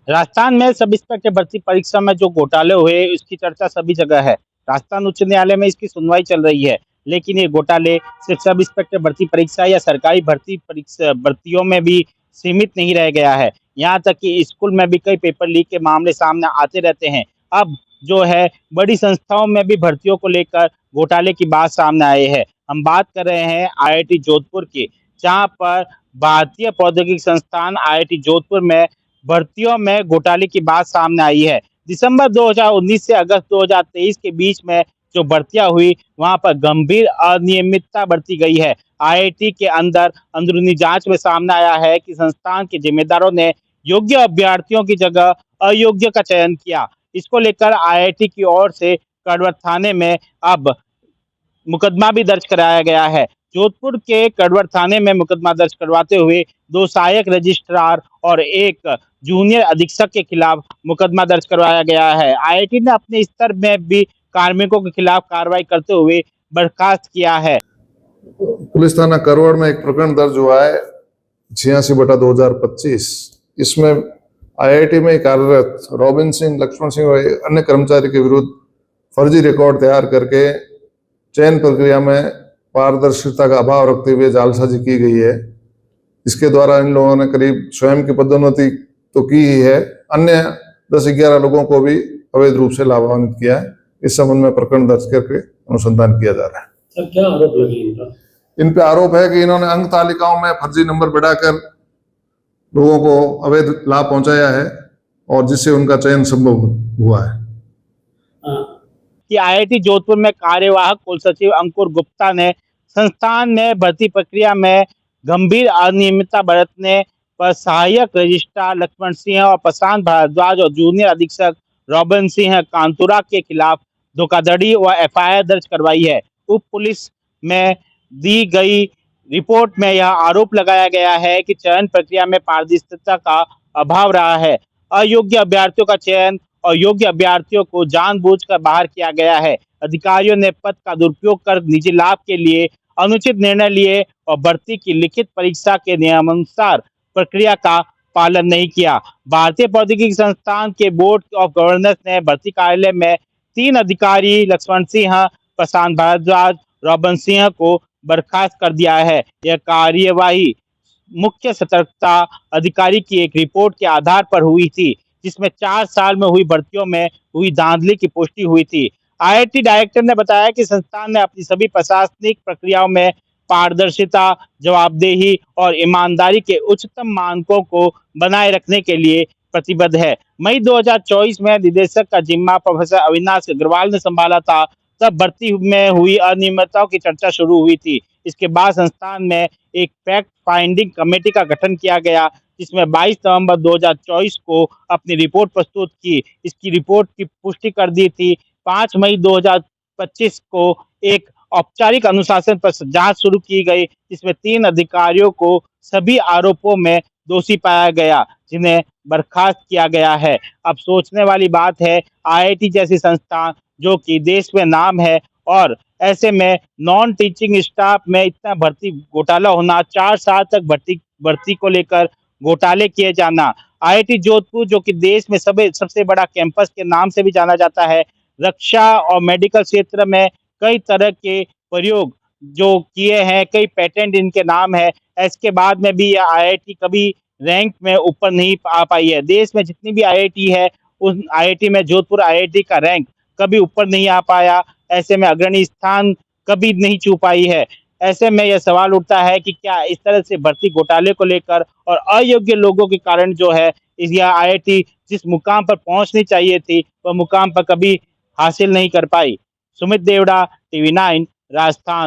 राजस्थान में sub inspector भर्ती परीक्षा में जो घोटाले हुए इसकी चर्चा सभी जगह है। राजस्थान उच्च न्यायालय में इसकी सुनवाई चल रही है। लेकिन ये घोटाले सिर्फ सब इंस्पेक्टर भर्ती परीक्षा या सरकारी भर्ती परीक्षा भर्तियों में भी सीमित नहीं रह गया है। यहाँ तक कि स्कूल में भी कई पेपर लीक के मामले सामने आते रहते हैं। अब जो है बड़ी संस्थाओं में भी भर्तियों को लेकर घोटाले की बात सामने आई है। हम बात कर रहे हैं आईआईटी जोधपुर की, जहाँ पर भारतीय प्रौद्योगिकी संस्थान आईआईटी जोधपुर में भर्तियों में घोटाले की बात सामने आई है। दिसंबर 2019 से अगस्त 2023 के बीच में जो भर्तियां हुई, वहां पर गंभीर अनियमितता बरती गई है। आईआईटी के अंदर अंदरूनी जांच में सामने आया है कि संस्थान के जिम्मेदारों ने योग्य अभ्यर्थियों की जगह अयोग्य का चयन किया। इसको लेकर आईआईटी की ओर से कड़वा थाने में अब मुकदमा भी दर्ज कराया गया है। जोधपुर के कड़वर थाने में मुकदमा दर्ज करवाते हुए 2 सहायक रजिस्ट्रार और 1 जूनियर अधीक्षक के खिलाफ मुकदमा दर्ज करवाया गया है। आईआईटी ने अपने स्तर में भी कार्मिकों के खिलाफ कार्रवाई करते हुए बर्खास्त किया है। पुलिस थाना करवड़ में एक प्रकरण दर्ज हुआ है 86/2025। इसमें आईआईटी में कार्यरत रॉबिन सिंह, लक्ष्मण सिंह और अन्य कर्मचारी के विरुद्ध फर्जी रिकॉर्ड तैयार करके चयन प्रक्रिया में पारदर्शिता का अभाव रखते हुए जालसाजी की गई है। इसके द्वारा इन लोगों ने करीब स्वयं की पदोन्नति तो की ही है, अन्य 10-11 लोगों को भी अवैध रूप से लाभान्वित किया है। इस संबंध में प्रकरण दर्ज करके अनुसंधान किया जा रहा है। सर, क्या आरोप लगे इनका? इन पे आरोप है कि इन्होंने अंक तालिकाओं में फर्जी नंबर बढ़ाकर लोगों को अवैध लाभ पहुंचाया है और जिससे उनका चयन संभव हुआ है। कि आईआईटी जोधपुर में कार्यवाहक कुलसचिव अंकुर गुप्ता ने संस्थान में भर्ती प्रक्रिया में गंभीर अनियमितता बरतने पर सहायक रजिस्ट्रार लक्ष्मण सिंह और प्रशांत भारद्वाज और जूनियर अधीक्षक रॉबिन सिंह कांतुरा के खिलाफ धोखाधड़ी व एफआईआर दर्ज करवाई है। उप पुलिस में दी गई रिपोर्ट में यह आरोप लगाया गया है कि चयन प्रक्रिया में पारदर्शिता का अभाव रहा है। अयोग्य अभ्यर्थियों का चयन और योग्य अभ्यर्थियों को जानबूझकर बाहर किया गया है। अधिकारियों ने पद का दुरुपयोग कर निजी लाभ के लिए अनुचित निर्णय लिए और भर्ती की लिखित परीक्षा के नियमानुसार प्रक्रिया का पालन नहीं किया। भारतीय प्रौद्योगिकी संस्थान के बोर्ड ऑफ गवर्नर्स ने भर्ती कार्यालय में 3 अधिकारी लक्ष्मण सिंह, प्रशांत भारद्वाज, रॉबिन सिंह को बर्खास्त कर दिया है। यह कार्यवाही मुख्य सतर्कता अधिकारी की एक रिपोर्ट के आधार पर हुई थी, जिसमें 4 साल में हुई भर्तियों में हुई धांधली की पुष्टि हुई थी। आईआईटी डायरेक्टर ने बताया कि संस्थान ने अपनी सभी प्रशासनिक प्रक्रियाओं में पारदर्शिता, जवाबदेही और ईमानदारी के उच्चतम मानकों को बनाए रखने के लिए प्रतिबद्ध है। मई 2024 में निदेशक का जिम्मा प्रोफेसर अविनाश अग्रवाल ने संभाला था। तब भर्ती में हुई अनियमितताओं की चर्चा शुरू हुई थी। इसके बाद संस्थान में एक फैक्ट फाइंडिंग कमेटी का गठन किया गया, जिसमें 22 नवंबर 2024 को अपनी रिपोर्ट प्रस्तुत की। इसकी रिपोर्ट की पुष्टि कर दी थी। 5 मई 2025 को एक औपचारिक अनुशासन पर जांच शुरू की गई, जिसमें 3 अधिकारियों को सभी आरोपों में दोषी पाया गया, जिन्हें बर्खास्त किया गया है। अब सोचने वाली बात है, आईआईटी जैसी संस्थान जो कि देश में नाम है, और ऐसे में नॉन टीचिंग स्टाफ में इतना भर्ती घोटाला होना, 4 साल तक भर्ती को लेकर घोटाले किए जाना। आईआईटी जोधपुर जो कि देश में सबसे बड़ा कैंपस के नाम से भी जाना जाता है, रक्षा और मेडिकल क्षेत्र में कई तरह के प्रयोग जो किए हैं, कई पेटेंट इनके नाम है। इसके बाद में भी यह आईआईटी कभी रैंक में ऊपर नहीं आ पाई है। देश में जितनी भी आईआईटी है, उस आईआईटी में जोधपुर आईआईटी का रैंक कभी ऊपर नहीं आ पाया। ऐसे में अग्रणी स्थान कभी नहीं छू पाई है। ऐसे में यह सवाल उठता है कि क्या इस तरह से भर्ती घोटाले को लेकर और अयोग्य लोगों के कारण जो है यह आईआईटी जिस मुकाम पर पहुंचनी चाहिए थी, वह मुकाम पर कभी हासिल नहीं कर पाई। सुमित देवड़ा, टीवी 9, राजस्थान।